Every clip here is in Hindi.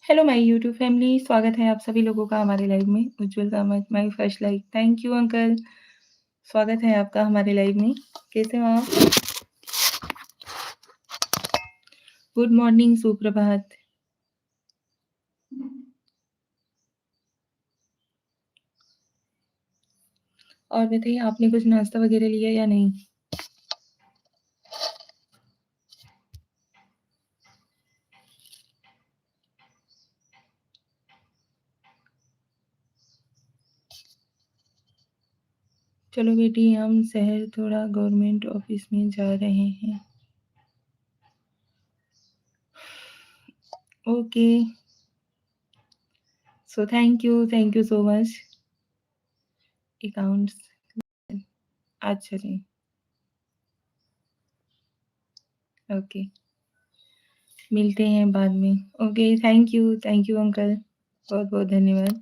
हेलो माय यूट्यूब फैमिली, स्वागत है आप सभी लोगों का हमारे लाइव में। उज्जवल का my first like. Thank you uncle, स्वागत है आपका हमारे लाइव में। कैसे हो आप? गुड मॉर्निंग, सुप्रभात। और बताइए, आपने कुछ नाश्ता वगैरह लिया या नहीं? चलो बेटी, हम शहर थोड़ा गवर्नमेंट ऑफिस में जा रहे हैं। Okay, so thank you so much. Accounts, अच्छा जी, ओके, मिलते हैं बाद में। ओके, थैंक यू अंकल, बहुत बहुत धन्यवाद।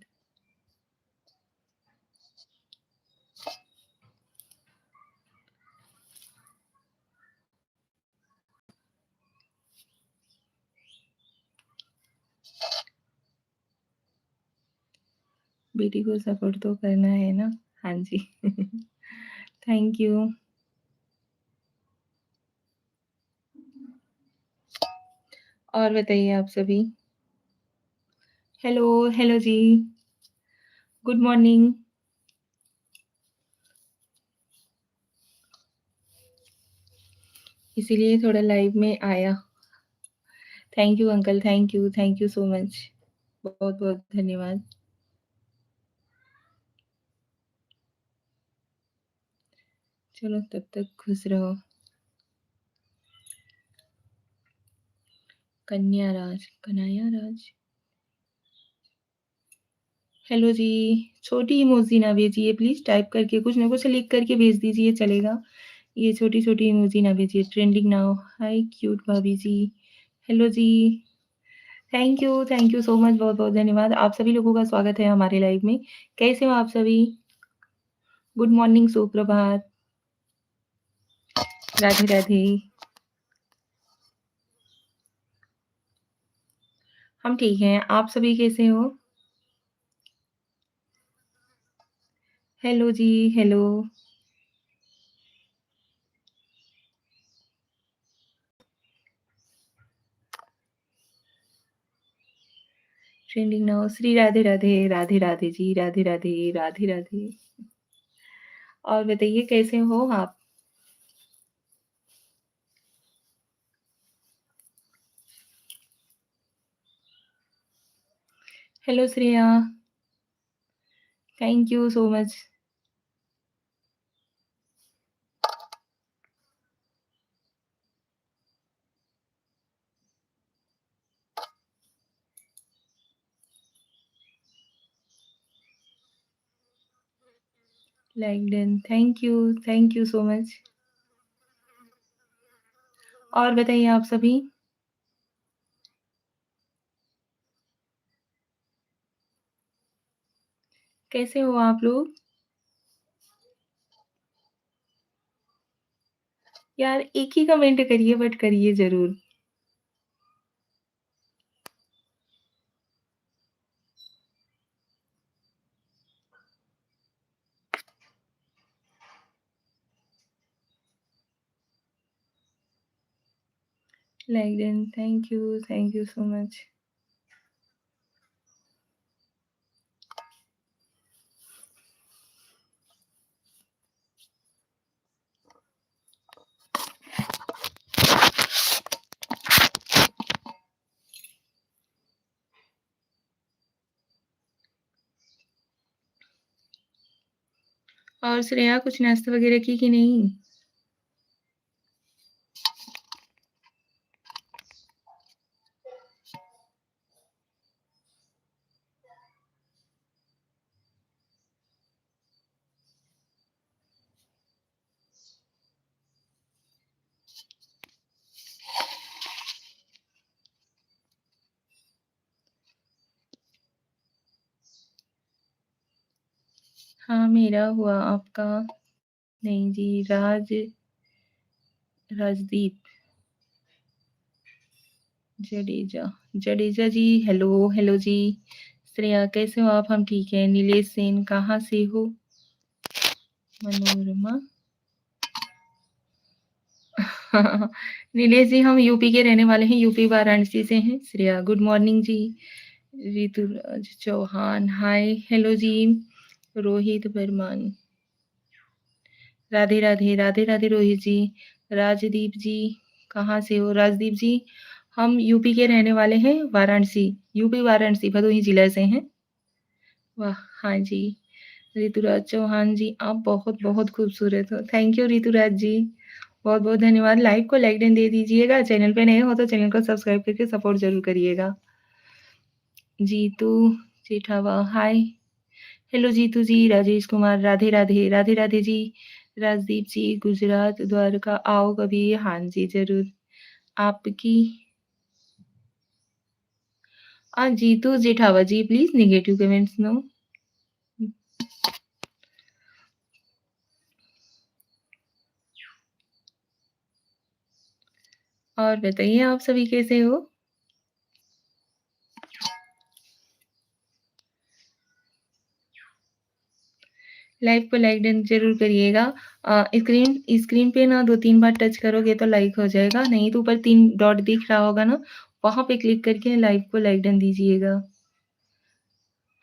बेटी को सपोर्ट तो करना है ना। हाँ जी। Thank you. और बताइए आप सभी। हेलो, हेलो जी, गुड मॉर्निंग। इसीलिए थोड़ा लाइव में आया। Thank you uncle, thank you so much. बहुत बहुत धन्यवाद। चलो तब तक खुश रहो। कन्या राज। हेलो जी, छोटी इमोजी ना भेजिए प्लीज, टाइप करके कुछ ना कुछ लिख करके भेज दीजिए, चलेगा। ये छोटी छोटी इमोजी ना भेजिए। ट्रेंडिंग नाउ, हाय क्यूट भाभी जी। हेलो जी, थैंक यू सो मच, बहुत बहुत धन्यवाद। आप सभी लोगों का स्वागत है हमारे लाइव में। कैसे हो आप सभी? गुड मॉर्निंग, सुप्रभात, राधे राधे। हम ठीक हैं, आप सभी कैसे हो? हेलो जी, hello. Trending now, Shri Radhe Radhe, Radhe Radhe ji, Radhe Radhe, Radhe Radhe. और बताइए कैसे हो आप? Hello Shreya, thank you so much. Like done, thank you so much. और बताइए आप सभी। कैसे हो आप लोग? यार एक ही कमेंट करिए, बट करिए ज़रूर। Like done, thank you so much. और श्रेया कुछ नाश्ता वगैरह की कि नहीं? हाँ, मेरा हुआ, आपका? नहीं जी, राजदीप। जडेजा जी हेलो जी। श्रेया कैसे हो आप? हम ठीक है। नीलेश सेन कहाँ से हो? मनोरमा नीलेश जी हम यूपी के रहने वाले हैं, यूपी वाराणसी से हैं। श्रेया गुड मॉर्निंग जी। ऋतुराज चौहान हाय हेलो जी। रोहित बर्मन राधे राधे राधे राधे रोहित जी। राजदीप जी कहाँ से हो? राजदीप जी हम यूपी के रहने वाले हैं, वाराणसी, यूपी वाराणसी भदोही जिला से हैं। वाह हाँ जी। ऋतुराज चौहान जी आप बहुत बहुत खूबसूरत हो। थैंक यू ऋतुराज जी, बहुत बहुत धन्यवाद। लाइव को लाइक एंड दे दीजिएगा। चैनल पे नए हो तो चैनल को सब्सक्राइब करके सपोर्ट जरूर करिएगा। जीतू जेठावा हाय हेलो जीतू जी। राजेश कुमार राधे राधे राधे राधे जी। राजदीप जी गुजरात द्वारका आओ कभी। हाँ जी जरूर। आपकी जीतू जेठावा जी प्लीज निगेटिव कमेंट्स नो। और बताइए आप सभी कैसे हो? लाइव को लाइक डन जरूर करिएगा। स्क्रीन स्क्रीन पे ना 2-3 बार टच करोगे तो लाइक हो जाएगा, नहीं तो ऊपर 3 डॉट दिख रहा होगा ना, वहां पे क्लिक करके लाइव को लाइक डन दीजिएगा।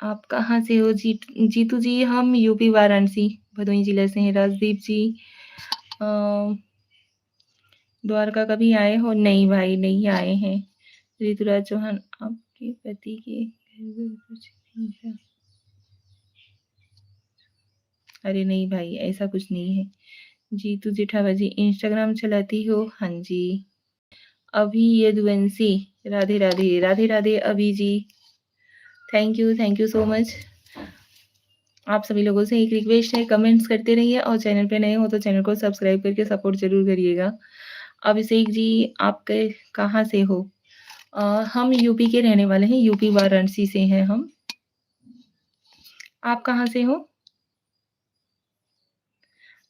आप कहाँ से हो? जीतू जी हम यूपी वाराणसी भदोही जिले से हैं। राजदीप जी द्वारका कभी आए हो? नहीं भाई नहीं आए हैं। ऋतुराज चौहान आपके पति के घर में कुछ नहीं था? अरे नहीं भाई ऐसा कुछ नहीं है। जीतू जेठावा जी इंस्टाग्राम चलाती हो? हाँ जी। अभी यदुवंशी राधे राधे राधे राधे अभी जी। Thank you so much. आप सभी लोगों से एक रिक्वेस्ट है, कमेंट्स करते रहिए और चैनल पे नए हो तो चैनल को सब्सक्राइब करके सपोर्ट जरूर करिएगा। अभिषेक जी आप कहाँ से हो? हम यूपी के रहने वाले हैं, यूपी वाराणसी से हैं हम। आप कहाँ से हो?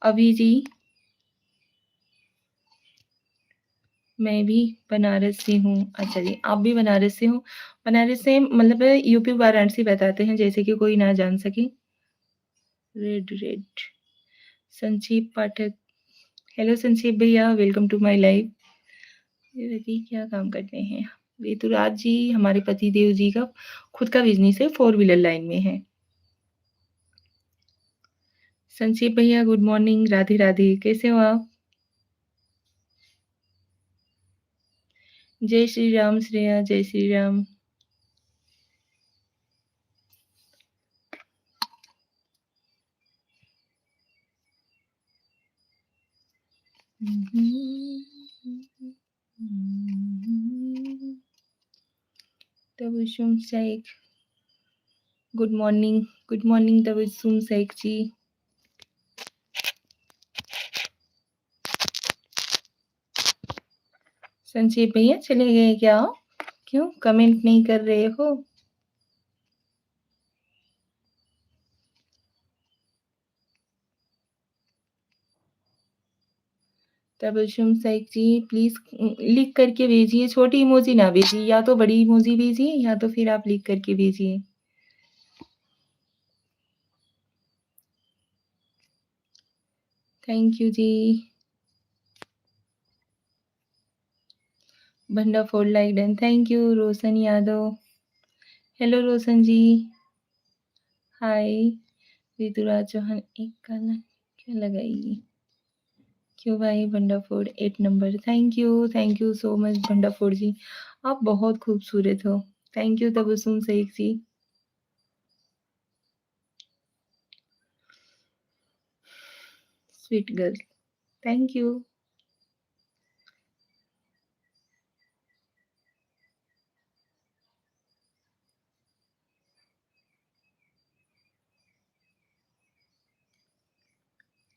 अभी जी मैं भी बनारस से हूँ। अच्छा जी आप भी बनारस से हो? बनारस से मतलब यूपी वाराणसी बताते हैं जैसे कि कोई ना जान सके। रेड रेड संक्षेप पाठक हेलो संक्षेप भैया वेलकम टू माय लाइफ। ये देखिए क्या काम करते हैं? ऋतुराज जी हमारे पति देव जी का खुद का बिजनेस है, 4 व्हीलर लाइन में है। संक्षेप भैया गुड मॉर्निंग राधे राधे कैसे हो आप? जय श्री राम श्रेया जय श्री राम। तबसुम शेख गुड मॉर्निंग तबसुम शेख जी। संक्षेप भैया चले गए क्या? क्यों कमेंट नहीं कर रहे हो? तबसुम शेख जी प्लीज लिख करके भेजिए, छोटी इमोजी ना भेजिए, या तो बड़ी इमोजी भेजिए या तो फिर आप लिख करके भेजिए। थैंक यू जी। Banda four like done thank you. Roshan Yadav hello Roshan ji hi. Rituraj Chauhan एक गाना क्या लगाइए? क्यों भाई Banda four 8 number thank you so much Banda four ji. आप बहुत खूबसूरत हो। Thank you Tabassum Shaikh ji. Sweet girl thank you.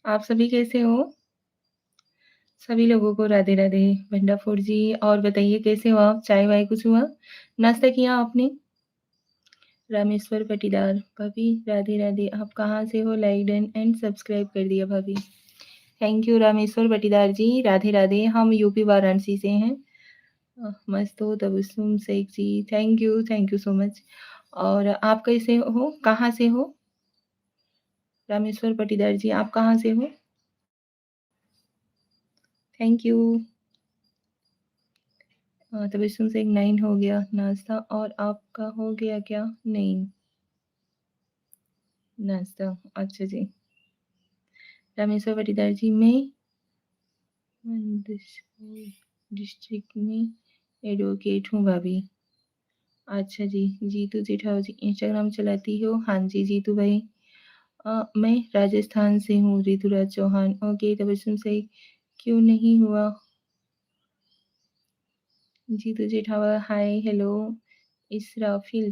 आप सभी कैसे हो? सभी लोगों को राधे राधे भंडाफोर जी। और बताइए कैसे हो आप? चाय वाय कुछ हुआ? नाश्ता किया आपने? रामेश्वर पटीदार भाभी राधे राधे आप कहाँ से हो? लाइक डन एंड सब्सक्राइब कर दिया भाभी। थैंक यू रामेश्वर पटीदार जी राधे राधे हम यूपी वाराणसी से हैं। मस्त हो तबस्सुम शेख जी, थैंक यू सो मच। और आप कैसे हो? कहाँ से हो? रामेश्वर पाटीदार जी, आप कहाँ से हो? Thank you. तबस्सुम शेख 9 हो गया नाश्ता और आपका हो गया क्या? नहीं, नाश्ता। अच्छा जी। रामेश्वर पाटीदार जी, मैं डिस्ट्रिक्ट में एडवोकेट हूँ भाभी। अच्छा जी। जीतू जेठाऊ जी, इंस्टाग्राम चलाती हो? हाँ जी, जीतू भाई। मैं राजस्थान से हूँ, ऋतुराज चौहान। ओके, तबस्सुम से क्यों नहीं हुआ? Jeetu Jethava, hi, hello. Israfil,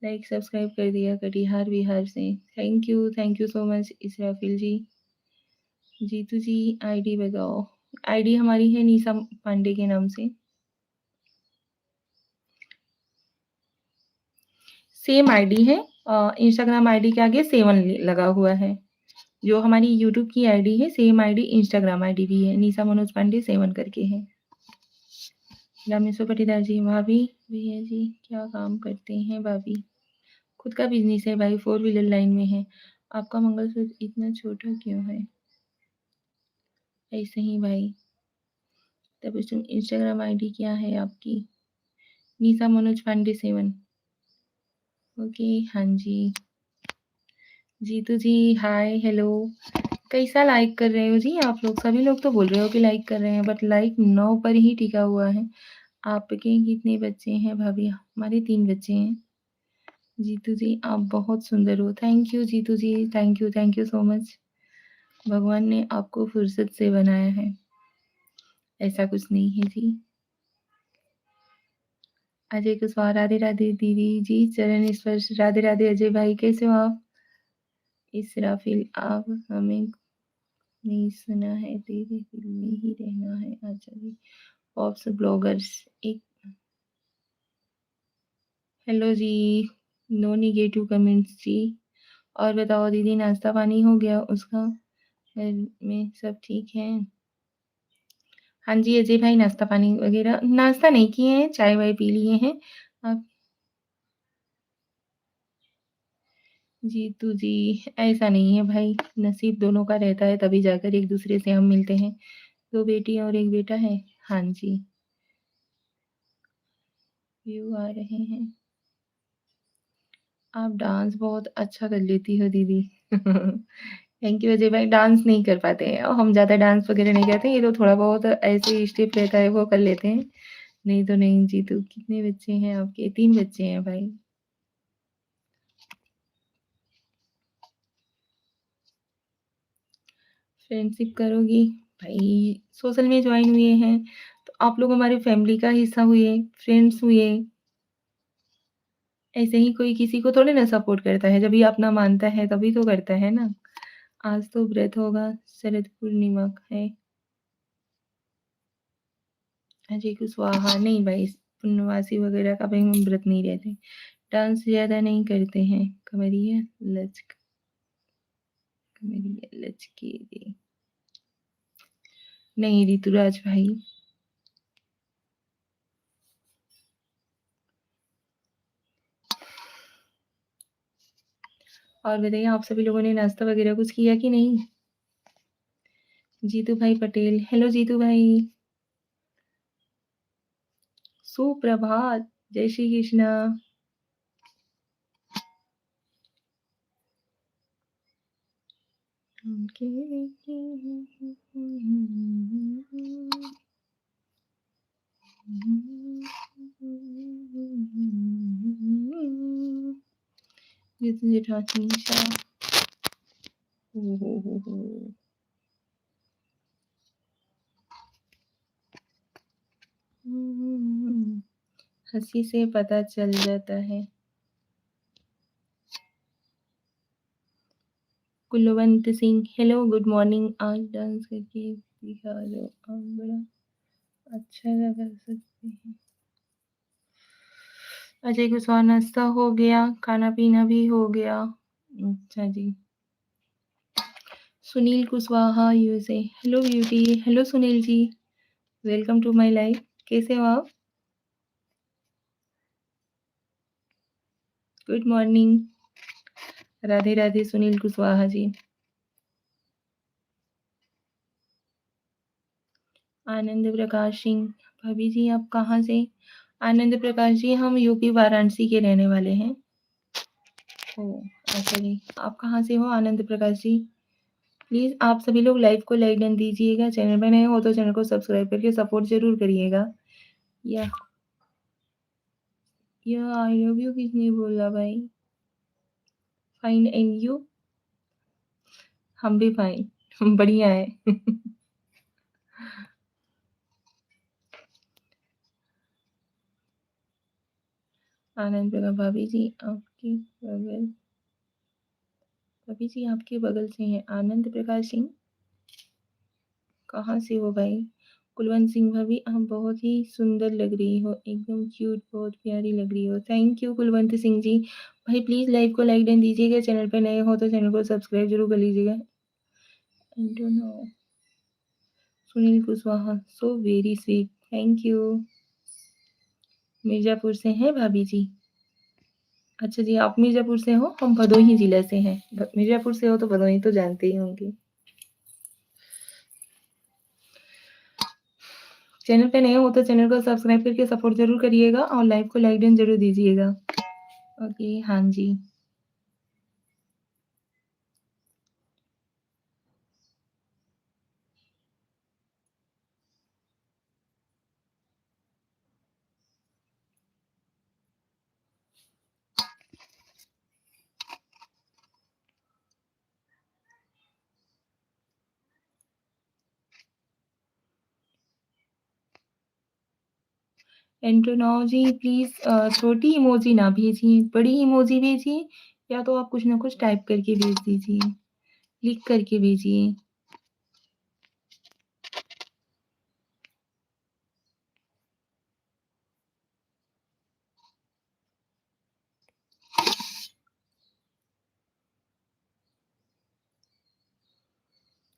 like subscribe कर दिया कटिहार बिहार से। Thank you so much Israfil ji. Jeetu ji, ID बताओ। आईडी हमारी है निशा पांडे के नाम से। सेम आईडी है। इंस्टाग्राम आईडी के आगे 7 लगा हुआ है। जो हमारी यूट्यूब की आईडी है, सेम आईडी इंस्टाग्राम आईडी भी है, निशा मनोज पांडे 7 करके है। रामेश्वर पाटीदार जी, भाभी भैया जी क्या काम करते हैं भाभी? खुद का बिजनेस है भाई, 4 व्हीलर लाइन में है। आपका मंगलसूत्र इतना छोटा क्यों है? ऐसे ही भाई। तब इंस्टाग्राम आईडी क्या है आपकी? निशा मनोज पांडे 7। ओके, हाँ जी। जीतू जी, हाय, हेलो। कैसा लाइक कर रहे हो जी आप लोग? सभी लोग तो बोल रहे हो कि लाइक कर रहे हैं, बट लाइक 9 पर ही टिका हुआ है। आपके कितने बच्चे हैं भाभी? हमारे 3 बच्चे हैं। जीतू जी, आप बहुत सुंदर हो। Thank you Jeetu ji, thank you so much. भगवान ने आपको फुर्सत से बनाया है, ऐसा कुछ नहीं है जी। अजय कुशवाहा, राधे राधे दीदी जी, चरण स्पर्श, राधे राधे अजय भाई, कैसे हो आप? इसराफिल, आप हमें नहीं सुना है, तेरे दिल में ही रहना है। अच्छा जी। पॉप्स ब्लॉगर्स, एक हेलो जी। नो निगेटिव कमेंट्स जी। और बताओ दीदी, नाश्ता पानी हो गया उसका? घर में सब ठीक है? हाँ जी अजय भाई, नाश्ता पानी वगैरह नाश्ता नहीं किए हैं, चाय वाय पी लिए हैं। आप? जीतू जी, ऐसा नहीं है भाई, नसीब दोनों का रहता है तभी जाकर एक दूसरे से हम मिलते हैं। 2 बेटी और 1 बेटा है। हाँ जी। व्यू आ रहे हैं। आप डांस बहुत अच्छा कर लेती हो दीदी। थैंक यू अजय भाई। डांस नहीं कर पाते हैं और हम ज़्यादा डांस वगैरह नहीं करते, ये तो थोड़ा बहुत ऐसे स्टेप रहता है वो कर लेते हैं। नहीं तो नहीं। जीतू, कितने बच्चे हैं आपके? 3 बच्चे हैं भाई। फ्रेंडशिप करोगी? भाई सोशल में ज्वाइन हुए हैं तो आप लोग हमारे फैमिली का हिस्सा हुए, फ्रेंड्स हुए। ऐसे ही कोई किसी को थोड़ी ना सपोर्ट करता है, जब ये अपना मानता है तभी तो करता है ना। आज तो व्रत होगा, शरद पूर्णिमा है। अजय कुशवाहा, नहीं भाई, पूर्णवासी वगैरह का भाई हम व्रत नहीं रहते। डांस ज्यादा नहीं करते हैं। कमरिया लचक, कमरिया लचके दे। नहीं ऋतुराज भाई। और बताइए, आप सभी लोगों ने नाश्ता वगैरह कुछ किया कि नहीं? जीतू भाई पटेल, हेलो जीतू भाई। सुप्रभात, जय श्री कृष्णा। जितने जेठानी शाह, हो। हंसी से पता चल जाता है। Kulwant Singh, hello good morning. आज डांस करके दिखा दो, आप बड़ा अच्छा लगा सकते हैं। अजय कुशवाहा, नाश्ता हो गया, खाना पीना भी हो गया। अच्छा जी। Sunil Kushwaha USA, hello beauty, hello Sunil ji. Welcome to my life. कैसे हो आप? Good morning. राधे राधे सुनील कुशवाहा जी। आनंद प्रकाश सिंह। भाभी जी आप कहाँ से? आनंद प्रकाश जी हम यूपी वाराणसी के रहने वाले हैं। ओह! अच्छा जी। आप कहाँ से हो आनंद प्रकाश जी? प्लीज़ आप सभी लोग लाइव को लाइक डन दीजिएगा। चैनल पे नए हो तो चैनल को सब्सक्राइब करके सपोर्ट ज़रूर करिएगा। या आई लव यू किसने बोला भाई? Fine and you? हम भी फाइन। हम बढ़िया हैं। आनंद प्रकाश भाभी जी आपके बगल से हैं। आनंद प्रकाश सिंह कहाँ से हो भाई? कुलवंत सिंह भाभी आप बहुत ही सुंदर लग रही हो, एकदम क्यूट, बहुत प्यारी लग रही हो। Thank you Kulwant Singh ji. भाई प्लीज़ लाइव को लाइक डन दीजिएगा। चैनल पे नए हो तो चैनल को सब्सक्राइब ज़रूर कर लीजिएगा। I don't know. Sunil Kushwaha so very sweet. Thank you. Mirzapur से हैं भाभी जी? अच्छा जी, आप मिर्ज़ापुर से हो? हम भदोही ज़िला से हैं। मिर्ज़ापुर से हो तो भदोही तो जानते ही होंगे। चैनल पे नए हो तो चैनल को सब्सक्राइब करके सपोर्ट ज़रूर करिएगा और लाइव को लाइक डन ज़रूर दीजिएगा। ओके, हाँ जी। एंटोनॉव जी प्लीज़ छोटी इमोजी ना भेजिए, बड़ी इमोजी भेजिए या तो आप कुछ ना कुछ टाइप करके भेज दीजिए, लिख करके भेजिए।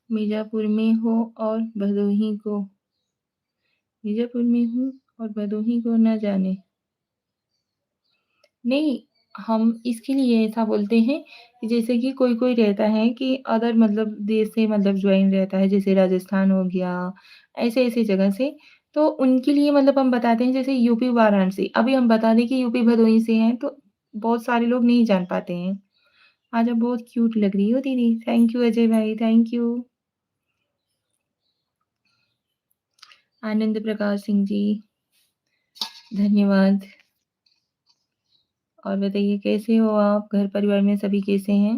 मिर्ज़ापुर में हो और भदोही को मिर्ज़ापुर में हूँ और भदोही को ना जाने। नहीं, हम इसके लिए ऐसा बोलते हैं कि जैसे कि कोई-कोई रहता है कि अदर मतलब देश से मतलब जॉइन रहता है, जैसे राजस्थान हो गया, ऐसे-ऐसे जगह से। तो उनके लिए मतलब हम बताते हैं जैसे यूपी वाराणसी। अभी हम बता दें कि यूपी भदोही से हैं, तो बहुत सारे लोग नहीं जान पाते हैं। आज आप बहुत क्यूट लग रही हो दीदी। थैंक यू अजय भाई, थैंक यू। आनंद प्रकाश सिंह जी, धन्यवाद। और बताइए कैसे हो आप? घर परिवार में सभी कैसे हैं?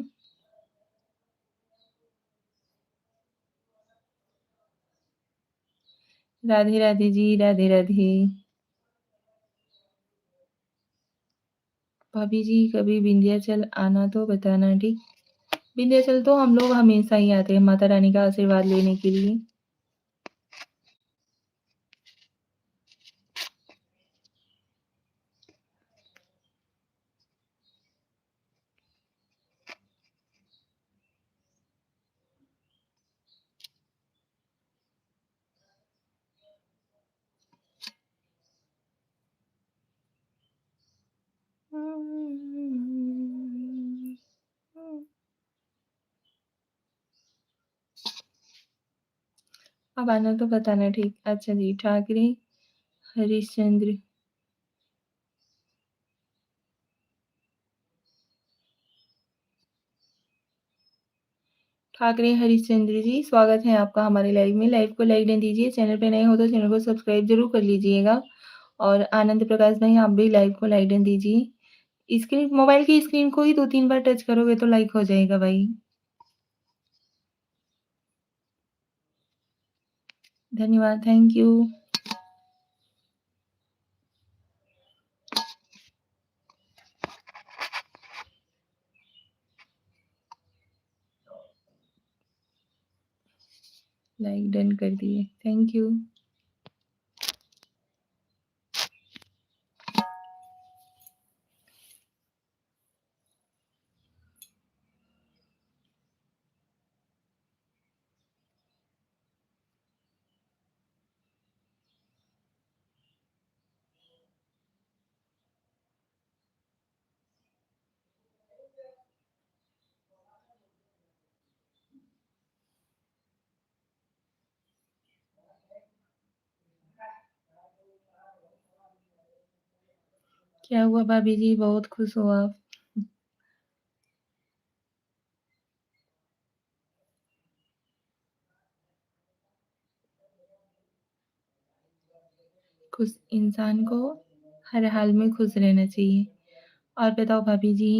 राधे राधे जी, राधे राधे। भाभी जी कभी विंध्याचल आना तो बताना ठीक। विंध्याचल तो हम लोग हमेशा ही आते हैं माता रानी का आशीर्वाद लेने के लिए। अब आना तो बताना ठीक। अच्छा जी, ठाकरे हरिश्चंद्र। ठाकरे हरिश्चंद्र जी, स्वागत है आपका हमारे लाइव में। लाइव को लाइक नहीं दीजिए, चैनल पे नए हो तो चैनल को सब्सक्राइब ज़रूर कर लीजिएगा। और आनंद प्रकाश भाई आप भी लाइव को लाइक डन दीजिए। स्क्रीन मोबाइल की स्क्रीन को ही 2-3 बार टच करोगे तो लाइक हो जाएगा भाई। धन्यवाद, थैंक यू। लाइक डन कर दिए, थैंक यू। क्या हुआ भाभी जी, बहुत खुश हो आप? खुश इंसान को हर हाल में खुश रहना चाहिए। और बताओ भाभी जी,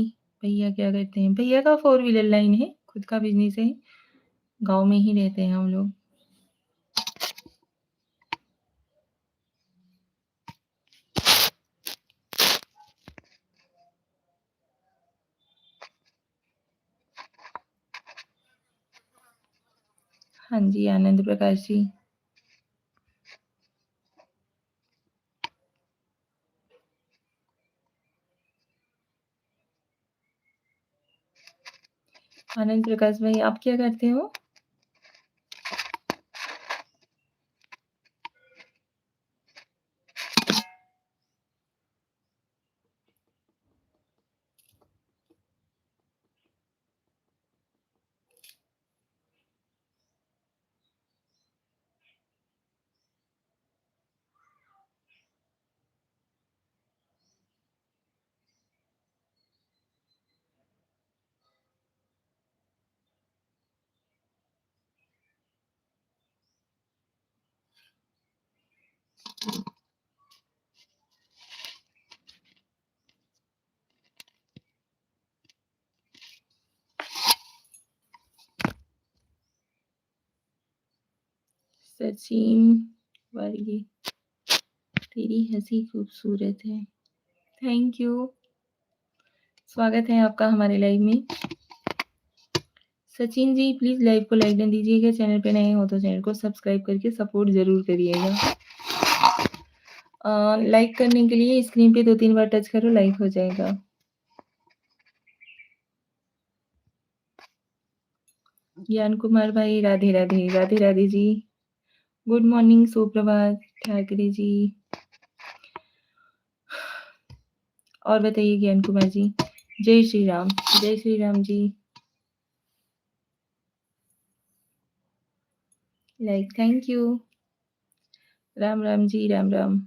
भैया क्या करते हैं? भैया का फोर व्हीलर लाइन है, खुद का बिजनेस है, गांव में ही रहते हैं हम लोग। हाँ जी, आनंद प्रकाश जी। आनंद प्रकाश भाई, आप क्या करते हो? सचिन वर्गी, तेरी हंसी खूबसूरत है। Thank you. स्वागत है आपका हमारे लाइव में। सचिन जी प्लीज लाइव को लाइक डन दीजिएगा, चैनल पे नए हो तो चैनल को सब्सक्राइब करके सपोर्ट जरूर करिएगा। लाइक करने के लिए स्क्रीन पे 2-3 बार टच करो, लाइक हो जाएगा। ज्ञान कुमार भाई, राधे राधे। राधे राधे जी। गुड मॉर्निंग, सुप्रभात ठाकरे जी। और बताइए ज्ञान कुमार जी। जय श्री राम। जय Shri Ram ji. Like, thank you. Ram Ram ji, Ram Ram.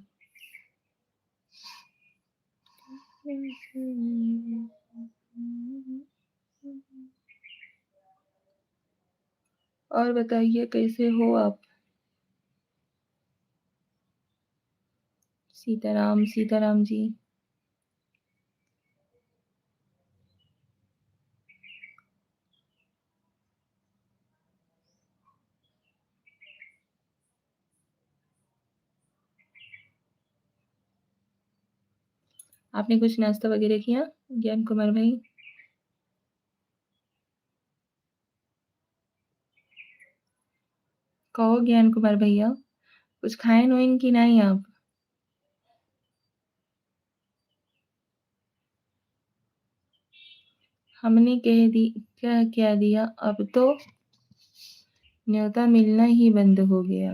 और बताइए कैसे हो आप? सीताराम, सीताराम जी। आपने कुछ नाश्ता वगैरह किया ज्ञान कुमार भाई? कहो ज्ञान कुमार भैया, कुछ खाए नोइन की नहीं आप? हमने कह दी, क्या क्या दिया, अब तो न्योता मिलना ही बंद हो गया।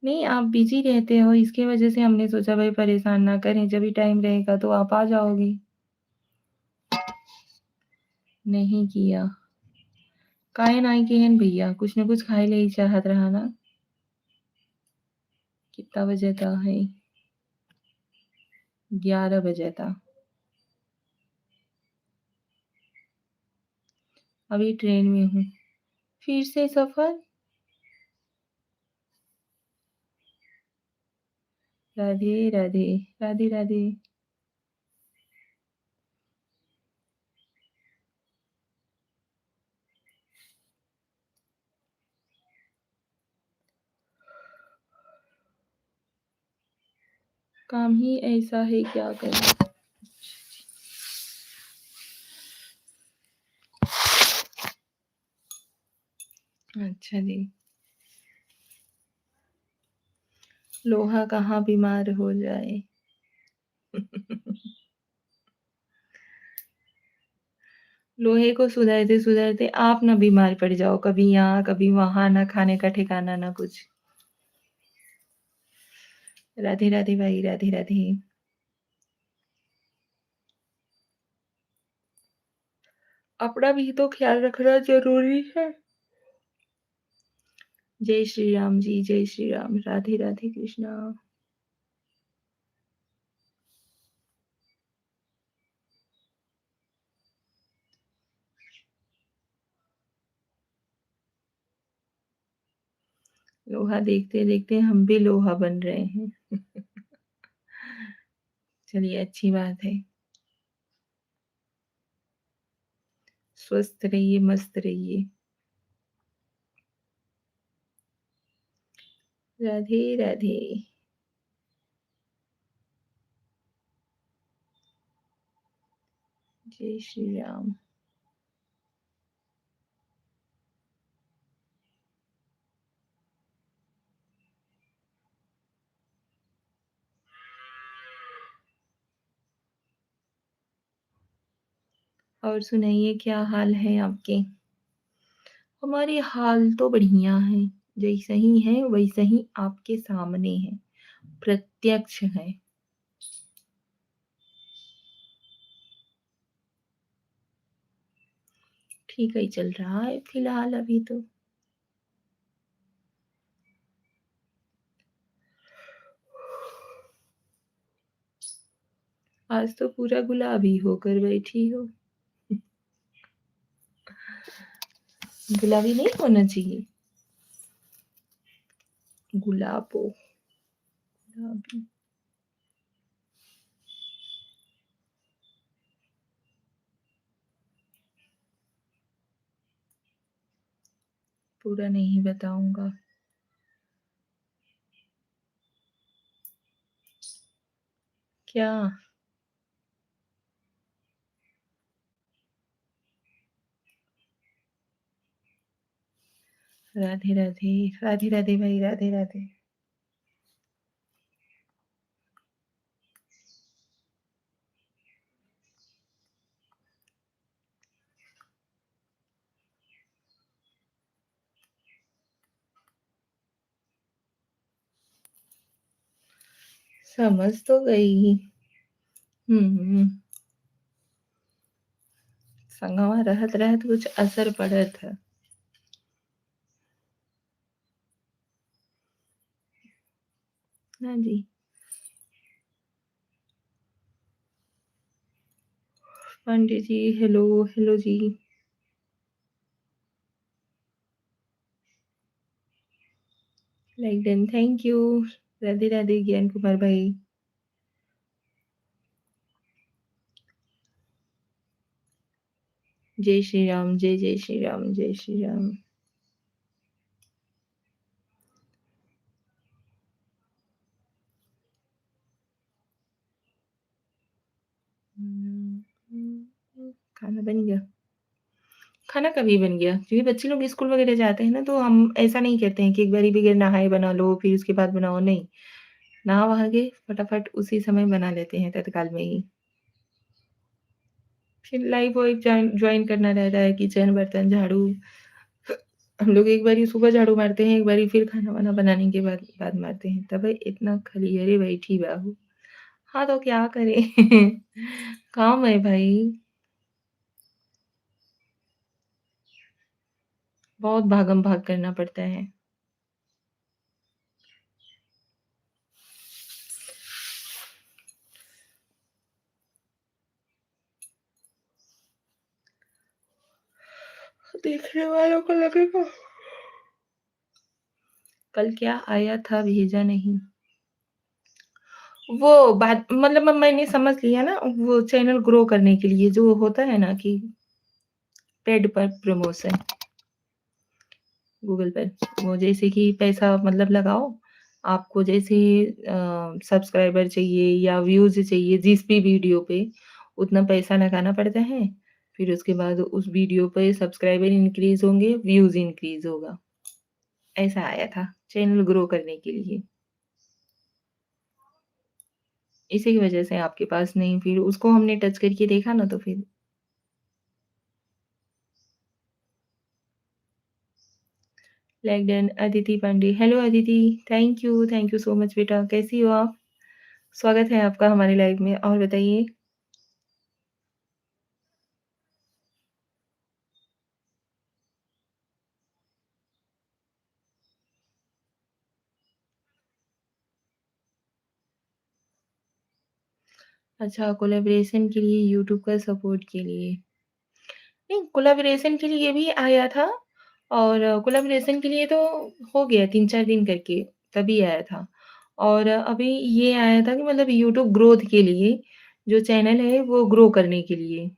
नहीं, आप बिजी रहते हो, इसके वजह से हमने सोचा भाई परेशान ना करें, जब भी टाइम रहेगा तो आप आ जाओगे। नहीं किया। काहे नाई केहन भैया, कुछ न कुछ खाए ले ही चाहत रहा ना। कितना बजे था है? 11 बजे था। अभी ट्रेन में हूँ। फिर से सफर। राधे राधे। राधे राधे। काम ही ऐसा है, क्या करें। अच्छा जी। लोहा कहाँ बीमार हो जाए। लोहे को सुधारते सुधारते आप ना बीमार पड़ जाओ, कभी यहाँ कभी वहां, ना खाने का ठिकाना ना कुछ। राधे राधे भाई, राधे राधे। अपना भी तो ख्याल रखना जरूरी है। जय श्री राम जी, जय श्री राम। राधे राधे कृष्णा। लोहा देखते-देखते हम भी लोहा बन रहे हैं। चलिए अच्छी बात है। स्वस्थ रहिए, मस्त रहिए। राधे राधे। जय श्री राम। और सुनाइए क्या हाल है आपके? हमारे हाल तो बढ़िया है। जैसा ही है वैसा ही आपके सामने है, प्रत्यक्ष है। ठीक ही चल रहा है फिलहाल अभी तो। आज तो पूरा गुलाबी होकर बैठी हो। गुलाबी नहीं होना चाहिए, गुलाबो, गुलाबी। पूरा नहीं बताऊंगा। क्या? राधे राधे। राधे राधे भाई, राधे राधे। समझ तो गई। हम्म। संगवा रहत रहत कुछ असर पड़त है। हाँ जी। पांडे जी, हेलो हेलो जी। Like done, thank you. Radhe Radhe Gyan Kumar भाई। जय श्री राम, जय जय श्री राम, जय श्री राम। खाना बन गया? खाना कभी बन गया, क्योंकि बच्चे लोग स्कूल वगैरह जाते हैं ना, तो हम ऐसा नहीं कहते हैं कि एक बारी बगैर नहाए बना लो फिर उसके बाद बनाओ, नहीं। नहा वहा के फटाफट उसी समय बना लेते हैं तत्काल में ही। फिर लाइफ वाइफ ज्वाइन करना रहता है, किचन बर्तन झाड़ू। हम लोग एक बारी सुबह झाड़ू मारते हैं, एक बारी फिर खाना वाना बनाने के बाद मारते हैं, तब इतना खलियरे बैठी बाहू। हाँ तो क्या करें। काम है भाई। बहुत भागम भाग करना पड़ता है। देखने वालों को लगेगा कल क्या आया था भेजा नहीं। वो बात मतलब मैंने समझ लिया ना, वो चैनल ग्रो करने के लिए जो होता है ना कि पेड पर प्रमोशन गूगल पर, वो जैसे कि पैसा मतलब लगाओ, आपको जैसे सब्सक्राइबर चाहिए या व्यूज चाहिए जिस भी वीडियो पे, उतना पैसा लगाना पड़ता है। फिर उसके बाद उस वीडियो पे सब्सक्राइबर इंक्रीज होंगे, व्यूज इंक्रीज होगा। ऐसा आया था चैनल ग्रो करने के लिए। इसी की वजह से आपके पास नहीं, फिर उसको हमने टच करके देखा ना तो फिर like done. Aditi Pandey, hello Aditi. Thank you so much बेटा, कैसी हो आप? स्वागत है आपका हमारी लाइव में, और बताइए। अच्छा, कोलैबोरेशन के लिए यूट्यूब का सपोर्ट के लिए। नहीं, कोलैबोरेशन के लिए भी आया था और कोलैबोरेशन के लिए तो हो गया 3-4 दिन करके, तभी आया था। और अभी ये आया था कि मतलब यूट्यूब ग्रोथ के लिए, जो चैनल है वो ग्रो करने के लिए।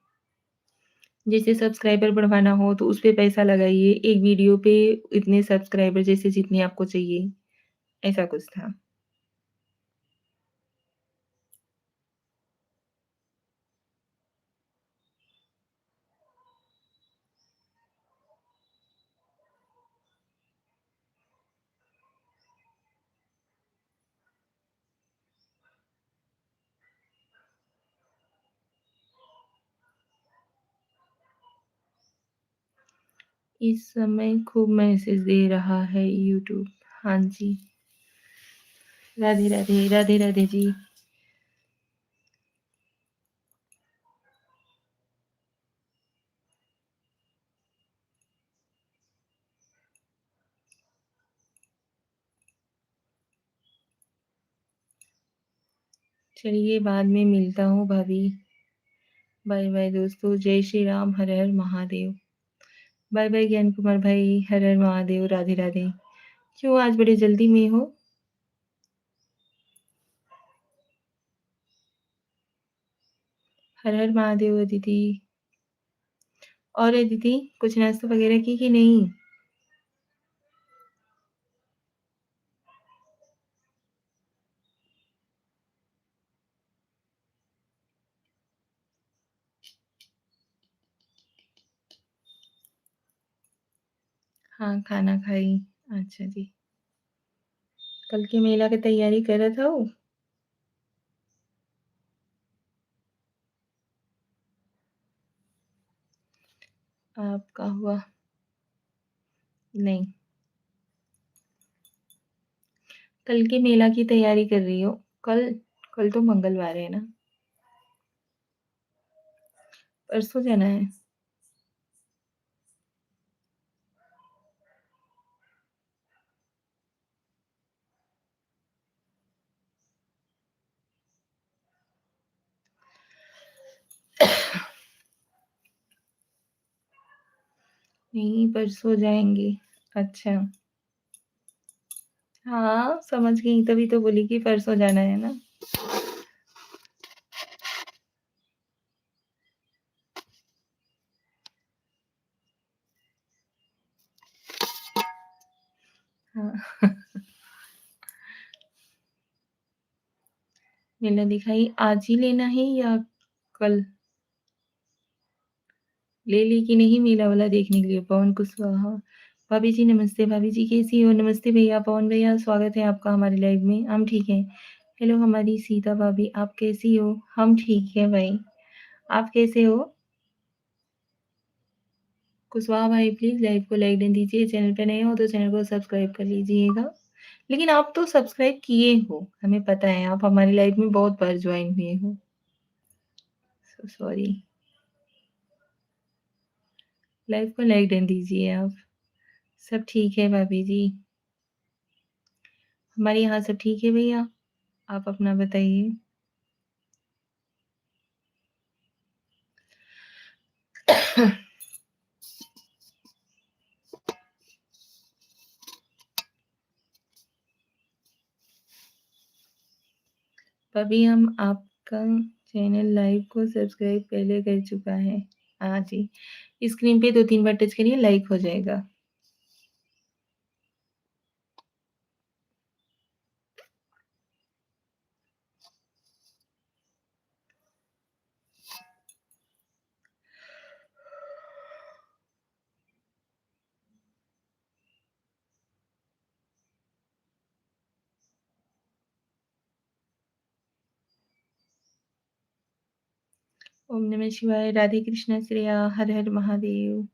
जैसे सब्सक्राइबर बढ़वाना हो तो उसपे पैसा लगाइए, एक वीडियो पे इतने सब्सक्राइबर जैसे जितने आपको चाहिए, ऐसा कुछ था। इस समय खूब मैसेज दे रहा है यूट्यूब। हाँ जी। राधे, राधे। राधे, राधे जी। चलिए बाद में मिलता हूँ भाभी। बाय बाय दोस्तों। जय श्री राम, हर हर महादेव। बाय बाय ज्ञान कुमार भाई, हर हर महादेव, राधे राधे। क्यों आज बड़े जल्दी में हो? हर हर महादेव दीदी। और दीदी कुछ नाश्ता वगैरह की कि नहीं? हाँ, खाना खाई। अच्छा जी। कल के मेला की तैयारी करत हऊ? आपका हुआ? नहीं। कल के मेला की तैयारी कर रही हो? कल कल तो मंगलवार है ना? परसों जाना है? नहीं, परसों जाएँगे। अच्छा। हाँ, समझ गई तभी तो बोली कि परसों जाना है ना? हाँ। मेला दिखाई आज ही लेना है या कल? ले ली कि नहीं मेला वाला देखने के लिए? पवन कुशवाहा। भाभी जी नमस्ते, भाभी जी कैसी हो? नमस्ते भैया, पवन भैया स्वागत है आपका हमारे लाइव में। हम ठीक हैं। हेलो हमारी सीता भाभी, आप कैसी हो? हम ठीक हैं भाई। आप कैसे हो? कुशवाहा भाई प्लीज़ लाइव को लाइक डन दीजिए। चैनल पे नए हो तो चैनल को सब्सक्राइब कर लीजिएगा। लेकिन आप तो सब्सक्राइब किए हो, हमें पता है आप हमारी लाइव में बहुत बार ज्वाइन हुए हो। So sorry. लाइव को लाइक डन दीजिए आप। सब ठीक है भाभी जी। हमारे यहाँ सब ठीक है भैया। आप अपना बताइए। अभी हम आपका चैनल लाइव को सब्सक्राइब पहले कर चुका है। हाँ जी। स्क्रीन पे 2-3 बार टच करिए लाइक हो जाएगा। ओम नमः शिवाय, राधे कृष्ण श्रेया, हर हर महादेव।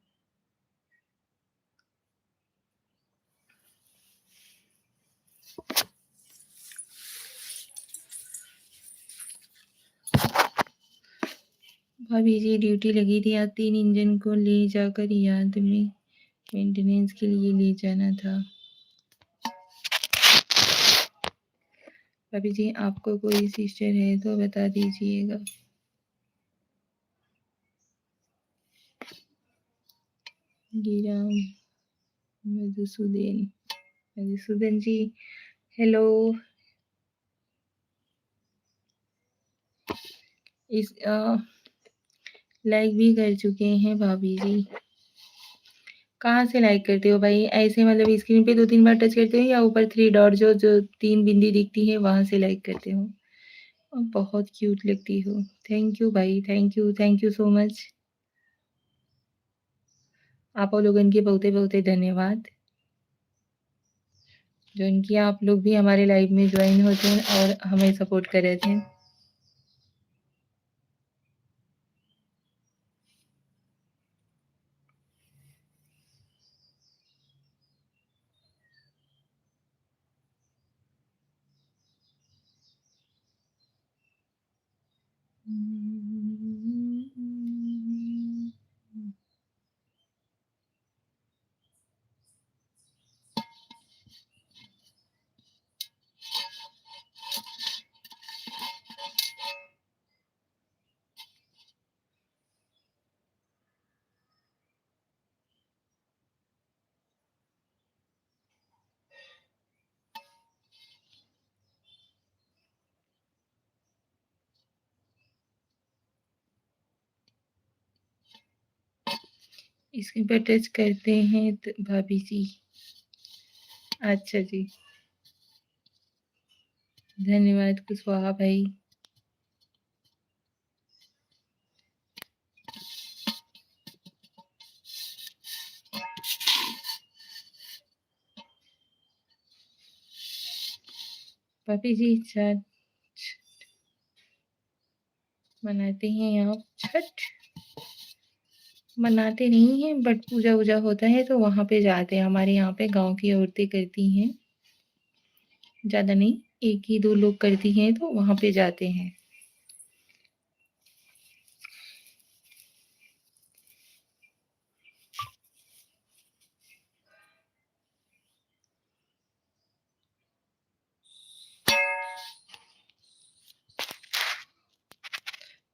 भाभी जी ड्यूटी लगी थी आज 3 इंजन को ले जाकर याद में मेंटेनेंस के लिए ले जाना था। भाभी जी आपको कोई सिस्टर है तो बता दीजिएगा। गिराम मधुसूदन, मधुसूदन जी हेलो। इस लाइक भी कर चुके हैं भाभी जी। कहाँ से लाइक करते हो भाई? ऐसे मतलब स्क्रीन पे 2-3 बार टच करते हो या ऊपर 3 डॉट जो 3 बिंदी दिखती है वहां से लाइक करते हो? बहुत क्यूट लगती हो। थैंक यू भाई, थैंक यू सो मच। आप लोगन के बहुते बहुते धन्यवाद जो इनकी आप लोग भी हमारे लाइव में ज्वाइन होते हैं और हमें सपोर्ट कर रहे थे। इसके पर टच करते हैं तो भाभी जी। अच्छा जी, धन्यवाद कुशवाहा भाई। भाभी जी छठ मनाते हैं आप? छठ मनाते नहीं हैं बट पूजा वूजा होता है तो वहां पे जाते हैं। हमारे यहाँ पे गांव की औरतें करती हैं, ज्यादा नहीं, 1 ही 2 लोग करती हैं तो वहां पे जाते हैं।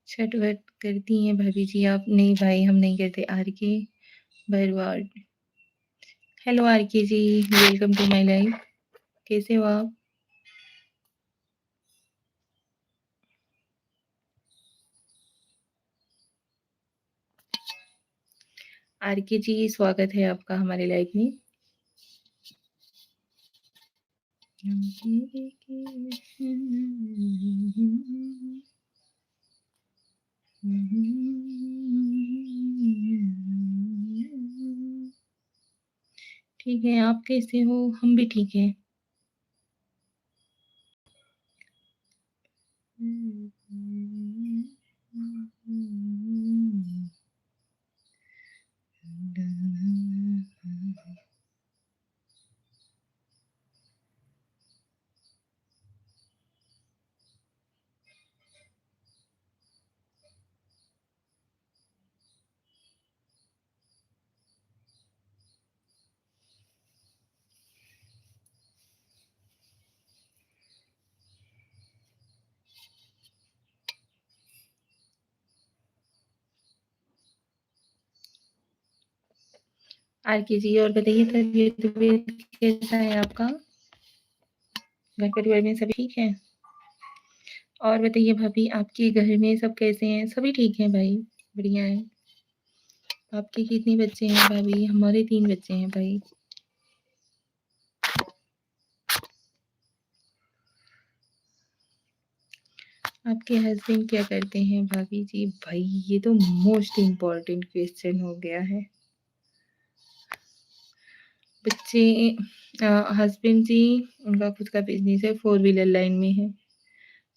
छठ वठ करती हैं भाभी जी आप? नहीं भाई हम नहीं करते। आर के भरवाड़, हेलो आर के जी, वेलकम टू माय लाइफ। कैसे हो आप? आर के जी स्वागत है आपका हमारे लाइफ में। ठीक है, आप कैसे हो? हम भी ठीक है। आर के जी और बताइए तबीयत कैसा है आपका? घर परिवार में सभी ठीक है? और बताइए भाभी आपके घर में सब कैसे हैं? सभी ठीक हैं भाई, बढ़िया है। आपके कितने बच्चे हैं भाभी? हमारे 3 बच्चे हैं भाई। आपके हस्बैंड क्या करते हैं भाभी जी? भाई ये तो मोस्ट इम्पोर्टेंट क्वेश्चन हो गया है। बच्चे, हस्बैंड जी उनका खुद का बिजनेस है, 4 व्हीलर लाइन में है।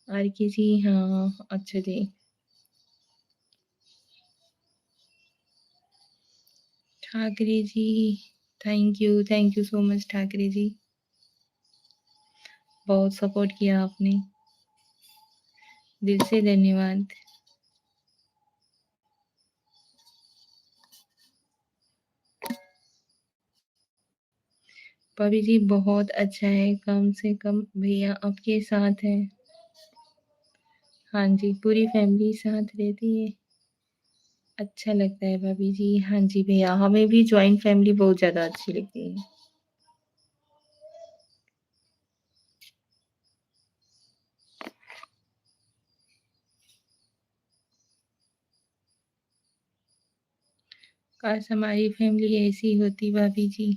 आर के जी हाँ, अच्छा जी। Thackeray ji, thank you so much Thackeray ji. बहुत सपोर्ट किया आपने, दिल से धन्यवाद। भाभी जी बहुत अच्छा है, कम से कम भैया आपके साथ हैं। हाँ जी, पूरी फैमिली साथ रहती है। अच्छा लगता है भाभी जी। हाँ जी भैया, हमें भी जॉइंट फैमिली बहुत ज़्यादा अच्छी लगती है। काश हमारी फैमिली ऐसी होती भाभी जी।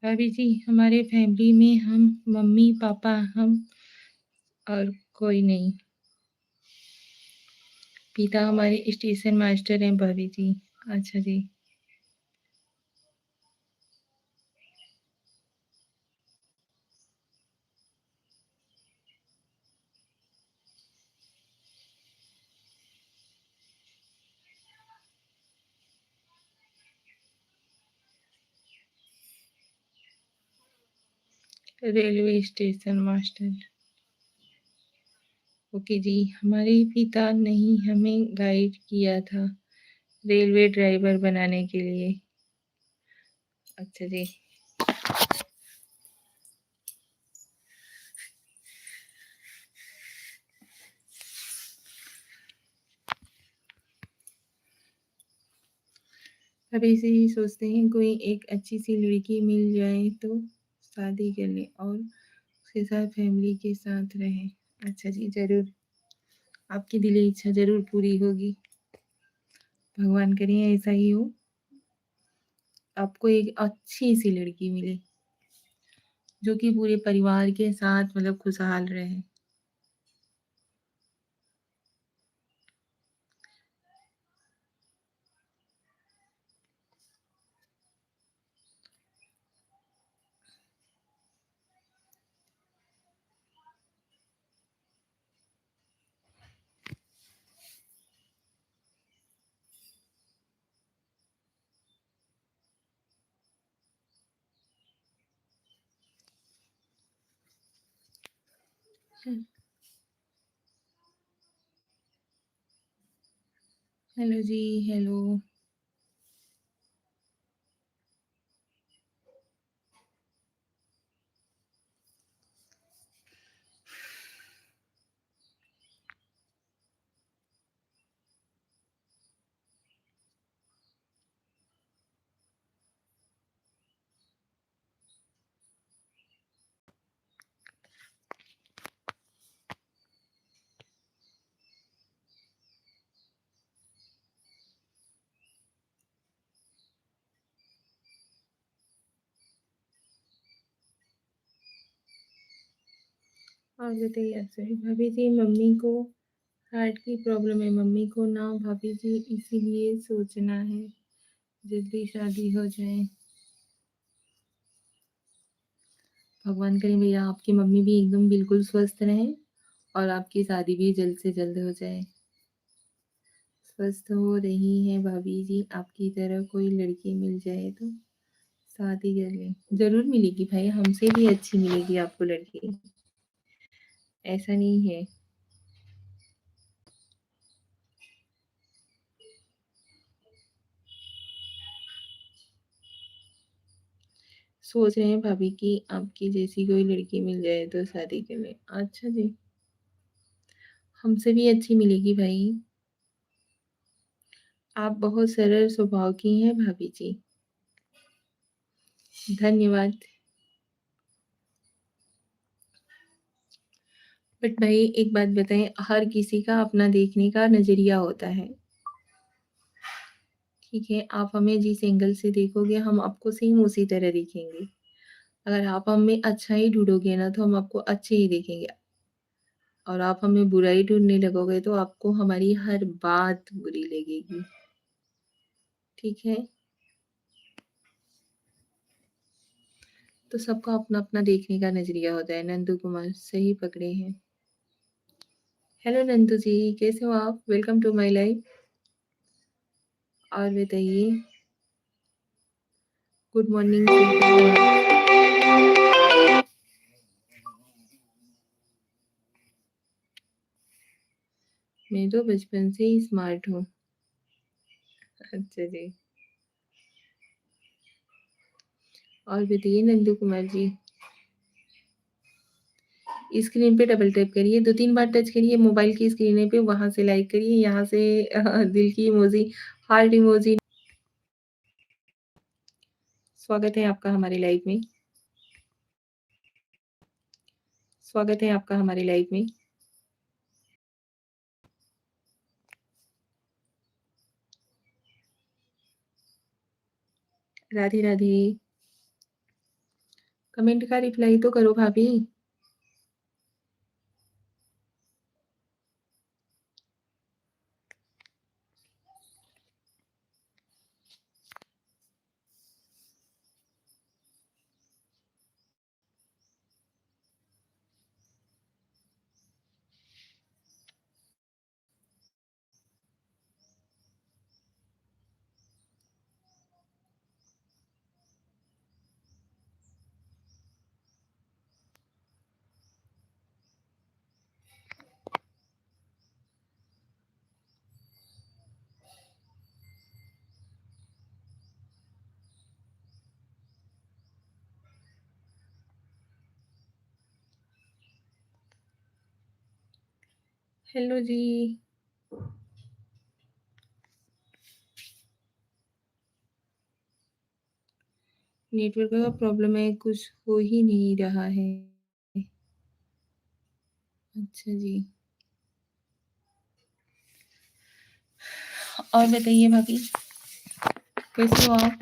भाभी जी हमारे फैमिली में हम मम्मी पापा हम और कोई नहीं। पिता हमारे स्टेशन मास्टर हैं भाभी जी। अच्छा जी। Railway station master. ओके जी। हमारे पिता ने ही हमें गाइड किया था रेलवे ड्राइवर बनाने के लिए। अच्छा जी। अब ऐसे ही सोचते हैं कोई एक अच्छी सी लड़की मिल जाए तो शादी कर ले और उसके साथ फैमिली के साथ रहें। अच्छा जी, ज़रूर। आपकी दिली इच्छा ज़रूर पूरी होगी। भगवान करे ऐसा ही हो। आपको एक अच्छी सी लड़की मिले जो कि पूरे परिवार के साथ मतलब खुशहाल रहे। हेलो जी, हेलो। और बताइए अच्छा है भाभी जी, मम्मी को हार्ट की प्रॉब्लम है मम्मी को ना भाभी जी, इसीलिए सोचना है जल्दी शादी हो जाए। भगवान करे भैया आपकी मम्मी भी एकदम बिल्कुल स्वस्थ रहें और आपकी शादी भी जल्द से जल्द हो जाए। स्वस्थ हो रही हैं भाभी जी, आपकी तरह कोई लड़की मिल जाए तो शादी कर लें। ज़रूर मिलेगी भाई, हमसे भी अच्छी मिलेगी आपको लड़की। ऐसा नहीं है। सोच रहे हैं भाभी कि आपकी जैसी कोई लड़की मिल जाए तो शादी कर लें। अच्छा जी, हमसे भी अच्छी मिलेगी भाई। आप बहुत सरल स्वभाव की हैं भाभी जी। धन्यवाद। बट भाई एक बात बताएं, हर किसी का अपना देखने का नज़रिया होता है। ठीक है, आप हमें जिस एंगल से देखोगे हम आपको सेम उसी तरह देखेंगे। अगर आप हमें अच्छा ही ढूंढोगे ना तो हम आपको अच्छे ही देखेंगे। और आप हमें बुराई ढूँढने लगोगे तो आपको हमारी हर बात बुरी लगेगी। ठीक है? तो सबका अपना-अपना देखने का नज़रिया होता है। नंदू कुमार सही पकड़े हैं। हेलो नंदू जी, कैसे हो आप? Welcome to my life. और बताइए, गुड मॉर्निंग कैसे हो आप? मैं तो बचपन से ही स्मार्ट हूँ। अच्छा जी। और बताइए नंदू कुमार जी, स्क्रीन पे डबल टैप करिए, 2-3 बार टच करिए मोबाइल की स्क्रीन पे, वहाँ से लाइक करिए, यहाँ से दिल की इमोजी, हार्ट इमोजी। स्वागत है आपका हमारी लाइफ में। स्वागत है आपका हमारी लाइफ में। राधे राधे। कमेंट का रिप्लाई तो करो भाभी। हेलो जी। नेटवर्क का प्रॉब्लम है, कुछ हो ही नहीं रहा है। अच्छा जी। और बताइए भाभी, कैसे हो आप?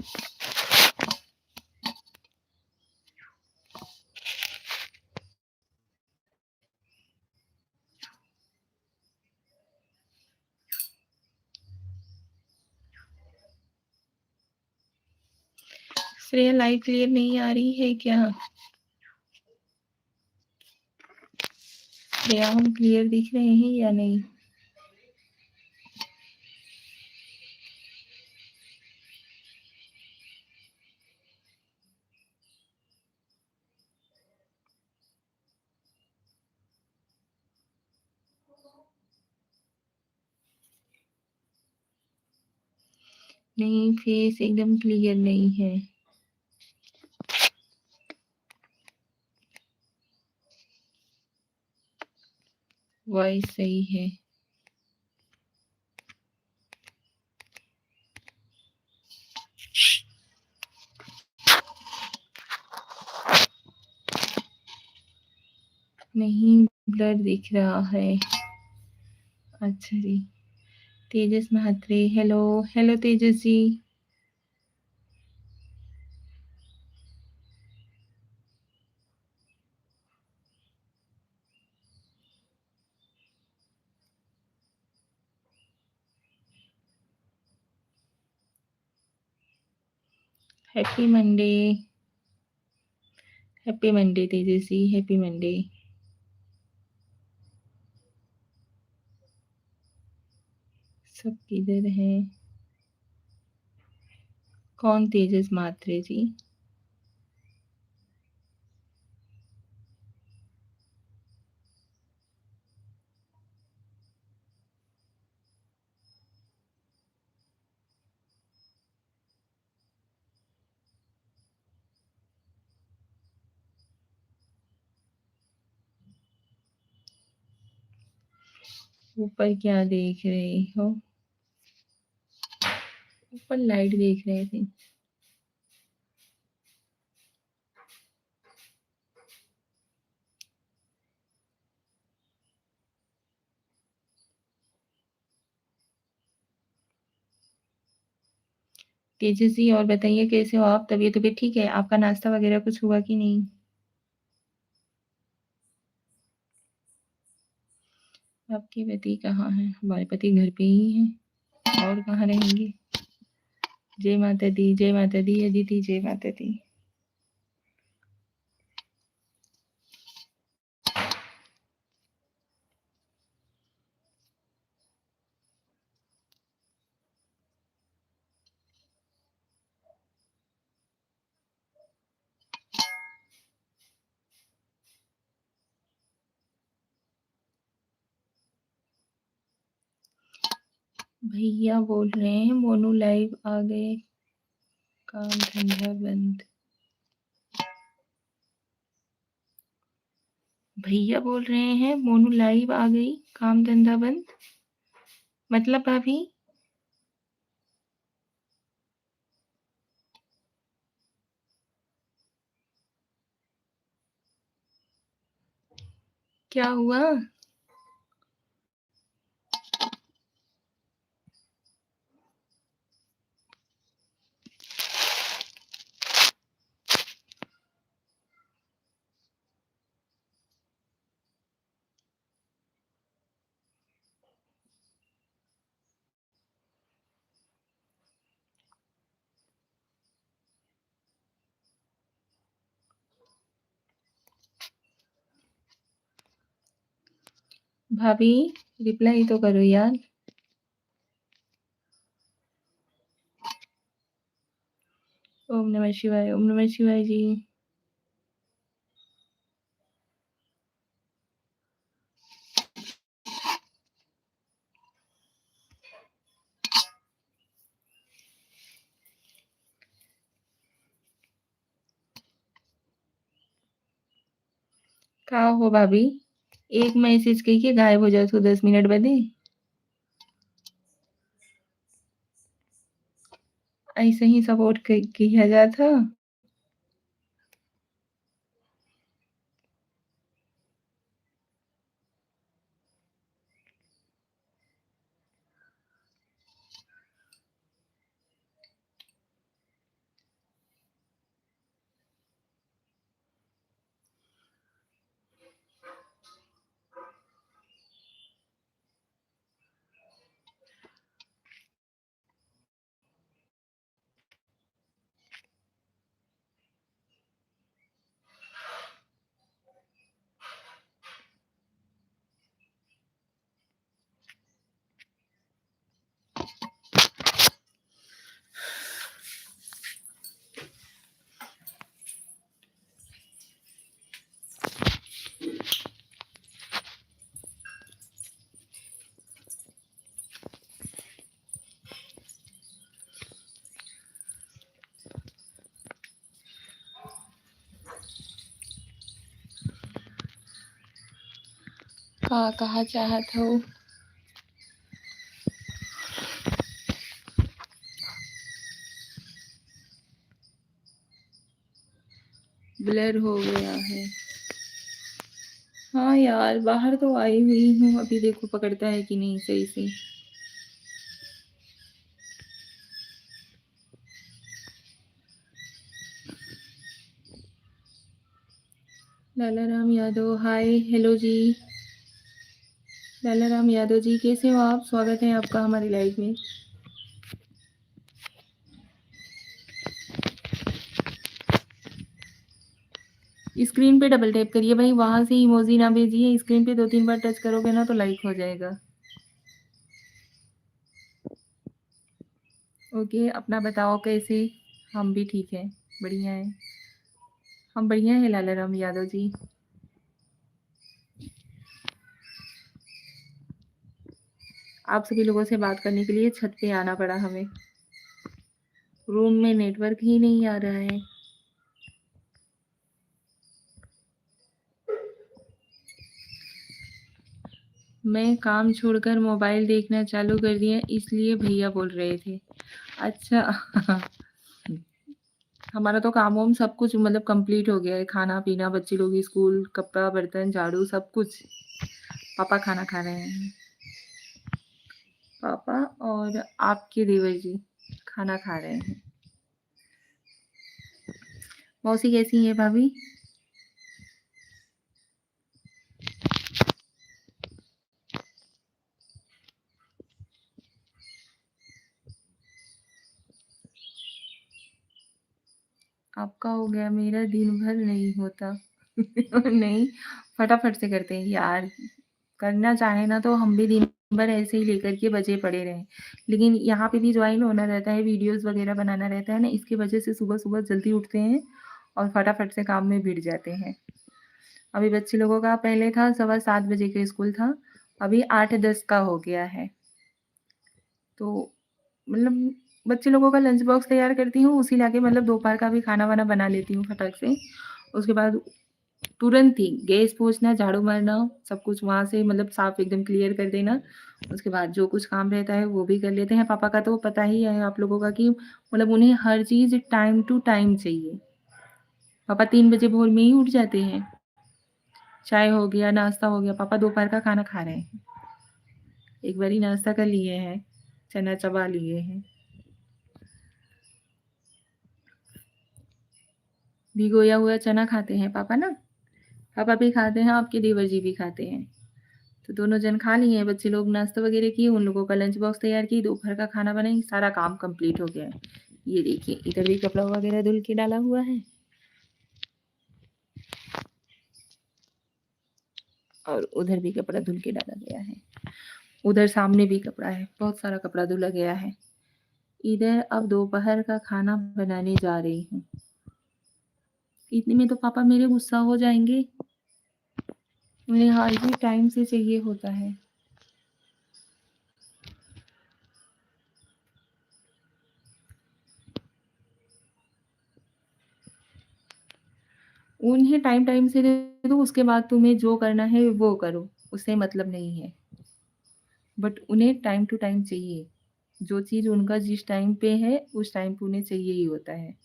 श्रेया लाइव क्लियर नहीं आ रही है क्या? श्रेया हम क्लियर दिख रहे हैं या नहीं? नहीं, फेस एकदम क्लियर नहीं है। वॉइस सही है। नहीं, ब्लर दिख रहा है। अच्छा जी। Tejas Mhatre, hello. Hello Tejas ji. Happy Monday. Happy Monday Tejas ji, happy Monday. सब किधर है? कौन तेजस मात्रे जी? ऊपर क्या देख रहे हो? ऊपर लाइट देख रहे थे। तेजस जी और बताइए कैसे हो आप? तबीयत तबीयत ठीक है? आपका नाश्ता वगैरह कुछ हुआ कि नहीं? आपके पति कहाँ हैं? हमारे पति घर पे ही हैं, और कहाँ रहेंगे। जय माता दी, जय माता दी, अदिति जय माता दी। भैया बोल रहे हैं मोनू लाइव आ गए, काम धंधा बंद। भैया बोल रहे हैं मोनू लाइव आ गई, काम धंधा बंद। मतलब भाभी क्या हुआ? भाभी रिप्लाई तो करो यार। ओम नमः शिवाय, ओम नमः शिवाय जी। कहाँ हो भाभी? एक मैसेज कही के गायब हो जाओ तो 10 मिनट बदे। ऐसे ही सपोर्ट किया जाता। कहाँ चाहत हो? ब्लर हो गया है। हाँ यार बाहर तो आई हुई हूँ, अभी देखो पकड़ता है कि नहीं सही से। लाला राम यादव हाय, हेलो जी। लाला राम यादव जी कैसे हो आप? स्वागत है आपका हमारी लाइव में। स्क्रीन पे डबल टैप करिए भाई, वहां से इमोजी ना भेजिए, स्क्रीन पे 2-3 बार टच करोगे ना तो लाइक हो जाएगा। ओके, अपना बताओ कैसे? हम भी ठीक है, बढ़िया है। हम बढ़िया है लाला राम यादव जी। आप सभी लोगों से बात करने के लिए छत पे आना पड़ा हमें, रूम में नेटवर्क ही नहीं आ रहा है। मैं काम छोड़कर मोबाइल देखना चालू कर दिया, इसलिए भैया बोल रहे थे। अच्छा हमारा तो काम वाम सब कुछ मतलब कंप्लीट हो गया है, खाना पीना, बच्चे लोग स्कूल, कपड़ा बर्तन झाड़ू सब कुछ। पापा खाना खा रहे हैं, पापा और आपके देवर जी खाना खा रहे हैं। मौसी कैसी है भाभी? आपका हो गया, मेरा दिन भर नहीं होता। नहीं, फटाफट से करते हैं यार। करना चाहे ना तो हम भी दिन भर ऐसे ही लेकर के बजे पड़े रहें। लेकिन यहाँ पे भी जॉइन होना रहता है, वीडियोज़ वगैरह बनाना रहता है ना, इसकी वजह से सुबह-सुबह जल्दी उठते हैं और फटाफट से काम में भिड़ जाते हैं। अभी बच्चे लोगों का पहले था 7:15 बजे का स्कूल था, अभी 8:10 का हो गया है। तो मतलब बच्चे लोगों का लंच बॉक्स तैयार करती हूँ, उसी लाके मतलब दोपहर का भी खाना-वाना बना लेती हूँ फटाक से। उसके बाद तुरंत ही गैस पोंछना, झाड़ू मारना, सब कुछ वहाँ से मतलब साफ एकदम क्लियर कर देना। उसके बाद जो कुछ काम रहता है वो भी कर लेते हैं। पापा का तो पता ही है आप लोगों का कि मतलब उन्हें हर चीज़ टाइम टू टाइम चाहिए। पापा 3 बजे भोर में ही उठ जाते हैं। चाय हो गया, नाश्ता हो गया, पापा दोपहर का खाना खा रहे हैं। एक बारी नाश्ता कर लिए हैं, चना चबा लिए हैं। भिगोया हुआ चना खाते हैं पापा ना, पापा भी खाते हैं, आपके देवर जी भी खाते हैं। तो दोनों जन खा लिए हैं, बच्चे लोग नाश्ता वगैरह किए, उन लोगों का लंच बॉक्स तैयार की, दोपहर का खाना बनाई, सारा काम कंप्लीट हो गया है। ये देखिए, इधर भी कपड़ा वगैरह धुल के डाला हुआ है और उधर भी कपड़ा धुल के डाला गया है। उधर सामने भी कपड़ा है, बहुत सारा कपड़ा धुला गया है। इधर अब दोपहर का खाना बनाने जा रही हूँ। इतने में तो पापा मेरे गुस्सा हो जाएँगे। उन्हें हर चीज़ टाइम से चाहिए होता है। उन्हें टाइम-टाइम से दे दो, उसके बाद तुम्हें जो करना है वो करो, उससे मतलब नहीं है। बट उन्हें टाइम टू टाइम चाहिए। जो चीज़ उनका जिस टाइम पे है, उस टाइम पे उन्हें चाहिए ही होता है।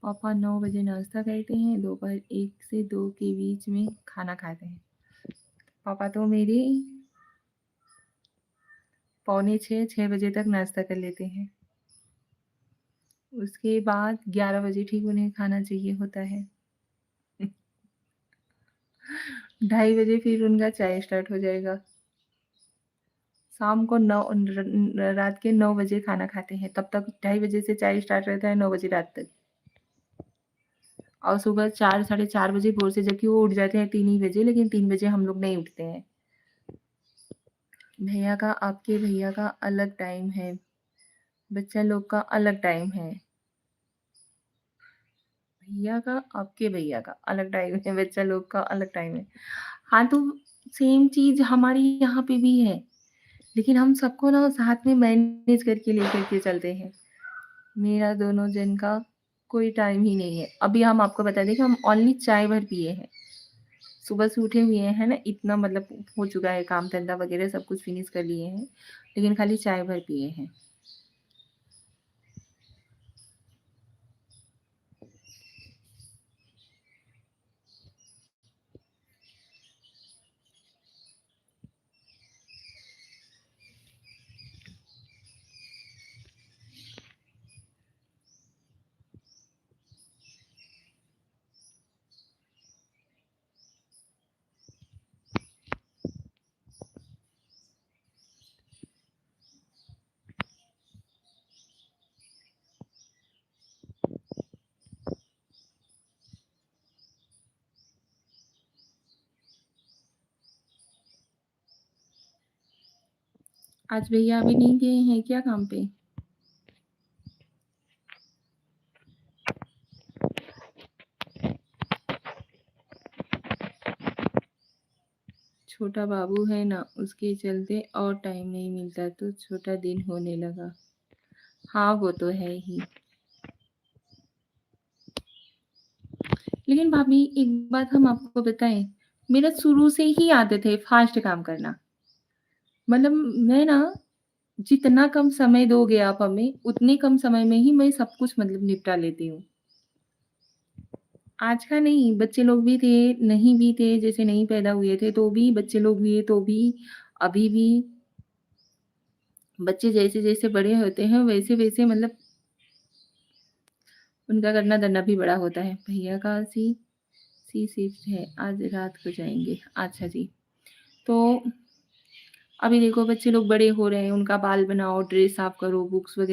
पापा 9 बजे नाश्ता करते हैं, दोपहर 1 से 2 के बीच में खाना खाते हैं। पापा तो मेरे पौने 6 बजे तक नाश्ता कर लेते हैं। उसके बाद 11 बजे ठीक उन्हें खाना चाहिए होता है। 2:30 बजे फिर उनका चाय स्टार्ट हो जाएगा। शाम को 9 रात के 9 बजे खाना खाते हैं, तब तक 2:30 बजे से चाय स्टार्ट रहता है 9 बजे रात तक। और सुबह 4 साढ़े 4 बजे भोर से, जबकि वो उठ जाते हैं 3 ही बजे, लेकिन 3 बजे हम लोग नहीं उठते हैं। भैया का आपके भैया का अलग टाइम है, बच्चा लोग का अलग टाइम है। भैया का आपके भैया का अलग टाइम है, बच्चा लोग का अलग टाइम है। हाँ, तो सेम चीज़ हमारे यहाँ पे भी है, लेकिन हम सबको ना साथ में मैनेज करके लेकर के चलते हैं। मेरा दोनों जन का कोई टाइम ही नहीं है। अभी हम आपको बता दें कि हम ओनली चाय भर पिए हैं। सुबह से उठे हुए हैं ना, इतना मतलब हो चुका है, काम धंधा वगैरह सब कुछ फिनिश कर लिए हैं, लेकिन खाली चाय भर पिए हैं। आज भैया अभी नहीं गए हैं क्या काम पे? छोटा बाबू है ना, उसके चलते और टाइम नहीं मिलता, तो छोटा दिन होने लगा। हाँ, वो तो है ही। लेकिन भाभी एक बात हम आपको बताएँ, मेरा शुरू से ही आदत है फ़ास्ट काम करना। मतलब मैं ना, जितना कम समय दोगे आप हमें, उतने कम समय में ही मैं सब कुछ मतलब निपटा लेती हूँ। आज का नहीं, बच्चे लोग भी थे, नहीं भी थे, जैसे नहीं पैदा हुए थे तो भी, बच्चे लोग हुए तो भी, अभी भी, बच्चे जैसे-जैसे बड़े होते हैं वैसे-वैसे मतलब उनका करना-धरना भी बड़ा होता है। भैया का सी शिफ्ट है, आज रात को जाएँगे। अच्छा जी। तो अभी देखो बच्चे लोग बड़े हो रहे हैं, उनका बाल बनाओ, ड्रेस साफ करो, बुक्स वगैरह